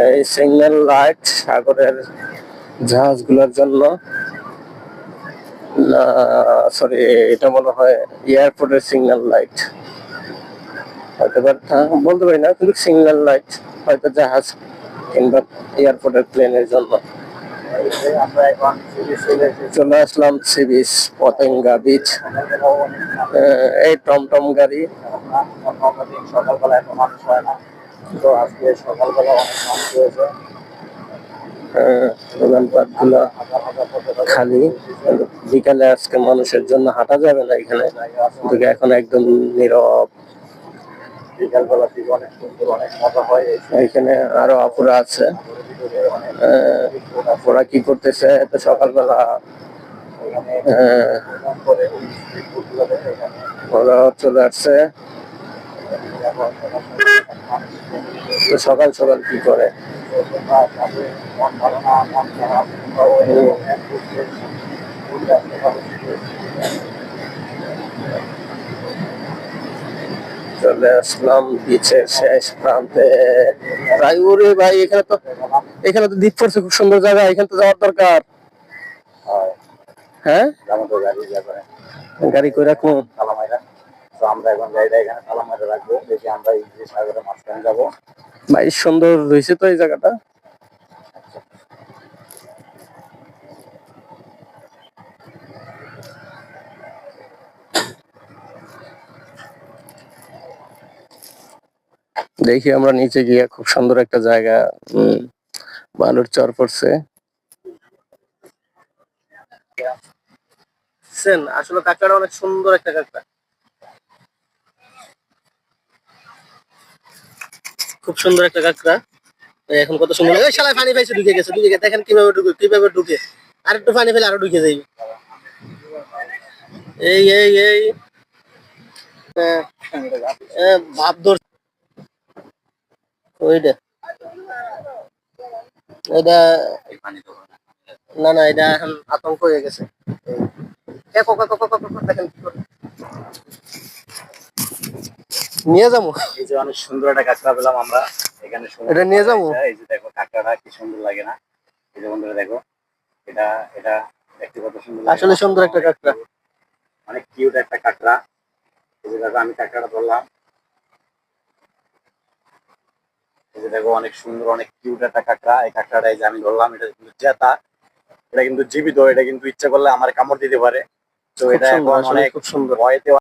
এই signal light সাগরের জাহাজগুলোর জন্য, না সরি, এটা মনে হয় এয়ারপোর্টের সিগন্যাল লাইট হয়তো, বলতে পারি না, কিন্তু সিগন্যাল লাইট হয়তো জাহাজ কিংবা এয়ারপোর্টের প্লেনের জন্য। চলে আসলাম সি বিচ, পতেঙ্গা বিচ। এই টমটম গাড়ি, সকালবেলা এত মানুষ হয় না, তো আজকে সকালবেলা অনেক মানুষ হয়েছে। দোকানপাট গুলো খালি, বিকালে আজকে মানুষের জন্য হাঁটা যাবে না এখানে, কিন্তু এখন একদম নীরব। বিকালবেলা থেকে অনেক সুন্দর, অনেক মজা হয়। এখানে আরো আপুরা আছে, ওরা কি করতেছে এত সকালবেলা? ওরা চলে আসছে, তো সকাল সকাল কি করে? চলে আসলাম বিচের শেষ প্রান্তে প্রায়। ওরে ভাই, এখানে তো দ্বীপ পড়ছে, খুব সুন্দর জায়গা, এখানে তো যাওয়ার দরকার। হ্যাঁ, গাড়ি করে রাখবো। আমরা এখন গাড়িটা এখানে তালা মারে রাখবো, দেখি আমরা ইংলিশ সাগরের মাঝখানে যাবো। ভাই সুন্দর হয়েছে তো এই জায়গাটা। দেখি আমরা নিচে গিয়ে, খুব সুন্দর একটা জায়গা, বালুর চর পড়ছে। আসলে কাঁকড়া অনেক সুন্দর একটা কাঁকড়া, খুব সুন্দর একটা কাঁকড়া। এখন কত সুন্দর, ওই শালায় পানি পাইছে, ঢুকে গেছে, দেখেন কিভাবে ঢুকে। আর একটু পানি ফেলে আরো ঢুকে যাইবে। এই এই এই ভাব ধর, ওইটা এটা, না না, এটা এখন আতঙ্ক হয়ে গেছে। দেখেন কি করে নিয়ে যাবো। এই যে অনেক সুন্দর একটা কাঁকড়া পেলাম আমরা এখানে, এটা নিয়ে যাবো। এই যে দেখো কাঁকড়াটা কি সুন্দর লাগে না? এই যে বন্ধুরা দেখো, এটা এটা দেখতে কত সুন্দর, আসলে সুন্দর একটা কাঁকড়া, অনেক কিউট একটা কাঁকড়া। এই যে দেখো আমি কাঁকড়াটা ধরলাম, এই যে দেখো অনেক সুন্দর, অনেক কিউট একটা কাঁকড়া। এই কাঁকড়াটা এই যে আমি ধরলাম, এটা কিন্তু জেতা, এটা কিন্তু জীবিত, এটা কিন্তু ইচ্ছা করলে আমার কামড় দিতে পারে। তো এটা এখন অনেক ভয়তে